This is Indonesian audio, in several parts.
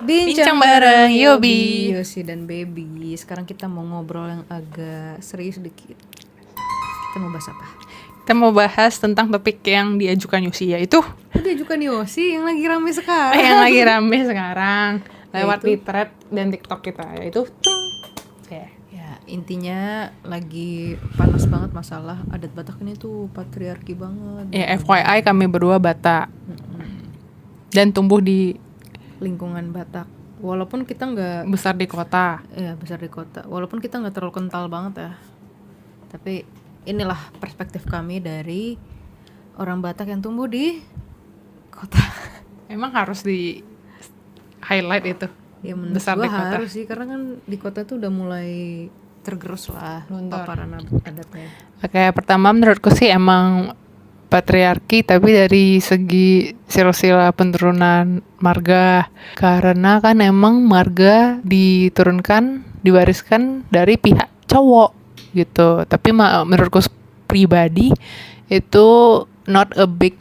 Bincang bareng Yobi, Yosi dan Baby. Sekarang kita mau ngobrol yang agak serius dikit. Kita mau bahas apa? kita mau bahas tentang topik yang diajukan Yosi, yaitu Udah ajukan Yosi yang lagi rame sekarang. yang lagi rame sekarang lewat Yaitu? di thread dan TikTok kita, yaitu Ya, intinya lagi panas banget masalah adat Batak ini tuh patriarki banget. ya FYI kami berdua Batak dan tumbuh di Lingkungan Batak. Walaupun kita nggak besar di kota. besar di kota. Walaupun kita nggak terlalu kental banget ya. Tapi inilah perspektif kami dari orang Batak yang tumbuh di kota. Emang harus di highlight itu. Ya menurut Besar gua di kota. harus sih, karena kan di kota tuh udah mulai tergerus lah Luntur. paparan adatnya. Oke, pertama menurutku sih emang patriarki, tapi dari segi silsilah penurunan marga, karena kan emang marga diwariskan dari pihak cowok gitu. Tapi menurutku pribadi itu not a big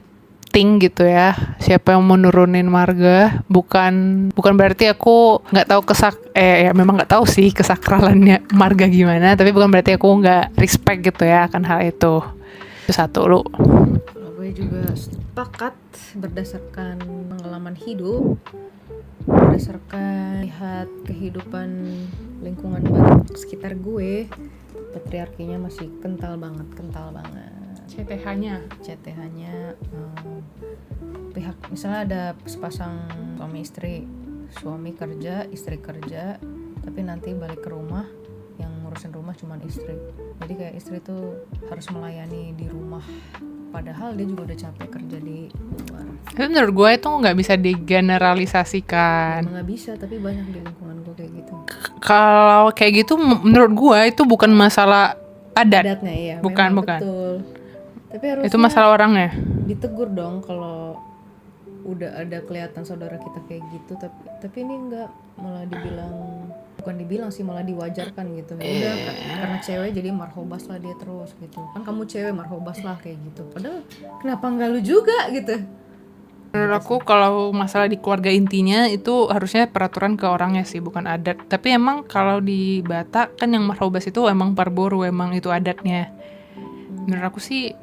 thing gitu ya. Siapa yang mau nurunin marga, bukan berarti aku nggak tahu ya memang nggak tahu sih kesakralannya marga gimana, tapi bukan berarti aku nggak respect gitu ya akan hal itu. Itu satu. Lu Kalau gue juga sepakat berdasarkan pengalaman hidup, berdasarkan lihat kehidupan lingkungan Batak sekitar gue, patriarkinya masih kental banget. CTH-nya CTH-nya pihak misalnya ada sepasang suami kerja, istri kerja, tapi nanti balik ke rumah yang ngurusin rumah cuman istri. Jadi kayak istri tuh harus melayani di rumah, padahal dia juga udah capek kerja di luar. Tapi menurut gue itu nggak bisa digeneralisasikan. Emang nggak bisa, tapi banyak di lingkungan gue kayak gitu. Kalau kayak gitu menurut gue itu bukan masalah Adatnya iya, bukan. betul. Tapi harusnya Itu masalah orangnya. ditegur dong kalau udah ada kelihatan saudara kita kayak gitu, tapi ini enggak, bukan dibilang sih, malah diwajarkan gitu. Ya udah, karena cewek jadi marhobas lah dia terus gitu. Kan kamu cewek marhobas lah kayak gitu. Padahal kenapa enggak lu juga gitu? Menurut aku kalau masalah di keluarga intinya itu harusnya peraturan ke orangnya sih, bukan adat. Tapi emang kalau di Batak kan yang marhobas itu emang parboru, emang itu adatnya. Menurut aku sih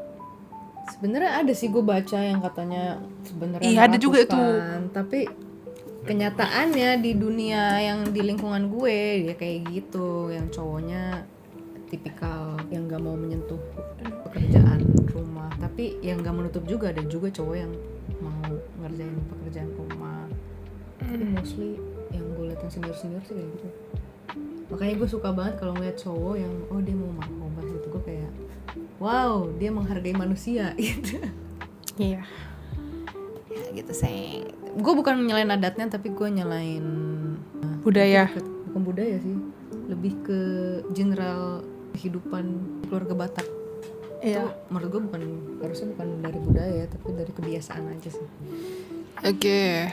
Sebenarnya ada sih, gue baca yang katanya sebenarnya iya ada juga itu. tapi kenyataannya di dunia yang di lingkungan gue dia kayak gitu, yang cowoknya tipikal yang nggak mau menyentuh pekerjaan rumah, tapi yang nggak menutup juga ada juga cowok yang mau ngerjain pekerjaan rumah. Tapi mostly yang gue liat yang senior sih kayak gitu. Makanya gue suka banget kalau ngeliat cowok yang dia mau marhobas gitu, gue kayak wow, dia menghargai manusia gitu. Iya. Ya gitu sih. Gue bukan nyalain adatnya, tapi gue nyalain Budaya. bukan budaya sih, lebih ke general kehidupan keluarga Batak. Iya. Itu menurut gue harusnya bukan dari budaya, tapi dari kebiasaan aja sih. Oke.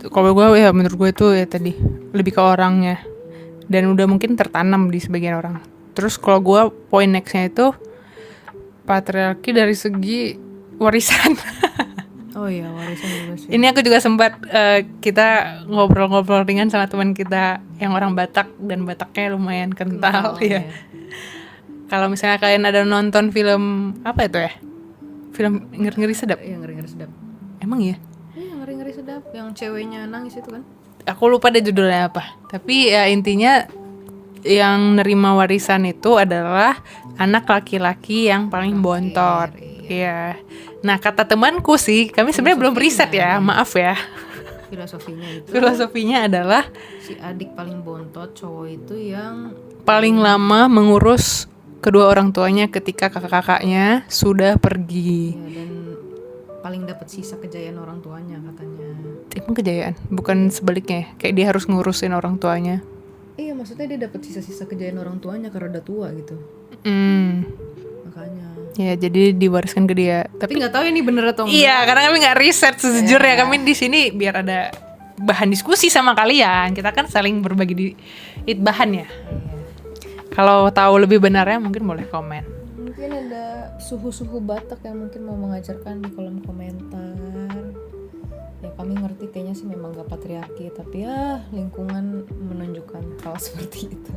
Kalau gue ya menurut gue itu ya tadi lebih ke orangnya dan udah mungkin tertanam di sebagian orang. Terus kalau gue poin nextnya itu patriarki dari segi warisan. Oh iya, warisan juga sih. Ini aku juga sempat kita ngobrol-ngobrol ringan sama teman kita yang orang Batak dan Bataknya lumayan kental ya. Kalau misalnya kalian ada nonton film apa itu ya? Film ngeri-ngeri sedap. Yang ngeri-ngeri sedap. Emang ya? Iya, ngeri-ngeri sedap. Yang ceweknya nangis itu kan? Aku lupa deh judulnya apa. Tapi ya intinya yang nerima warisan itu adalah anak laki-laki yang paling bontot. Iya. Nah, kata temanku sih, kami sebenarnya belum riset ya, maaf ya. Filosofinya adalah si adik paling bontot, cowok itu yang paling lama mengurus kedua orang tuanya ketika kakak-kakaknya sudah pergi. ya, dan paling dapat sisa kejayaan orang tuanya katanya. Emang kejayaan, bukan sebaliknya. Kayak dia harus ngurusin orang tuanya. Iya, maksudnya dia dapat sisa-sisa kejayaan orang tuanya karena udah tua gitu. Makanya. Ya, jadi diwariskan ke dia. Tapi nggak tahu ini bener atau enggak. Iya, karena kami nggak riset sejujurnya. Kami di sini biar ada bahan diskusi sama kalian. Kita kan saling berbagi bahan ya. Kalau tahu lebih benarnya mungkin boleh komen. Mungkin ada suhu-suhu Batak yang mungkin mau mengajarkan di kolom komentar. Ya kami ngerti kayaknya sih memang gak patriarki, tapi ya lingkungan menunjukkan hal seperti itu.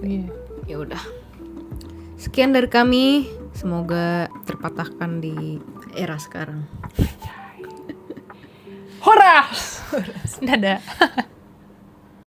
Iya. Ya udah. Sekian dari kami, semoga terpatahkan di era sekarang. Horas. Dadah.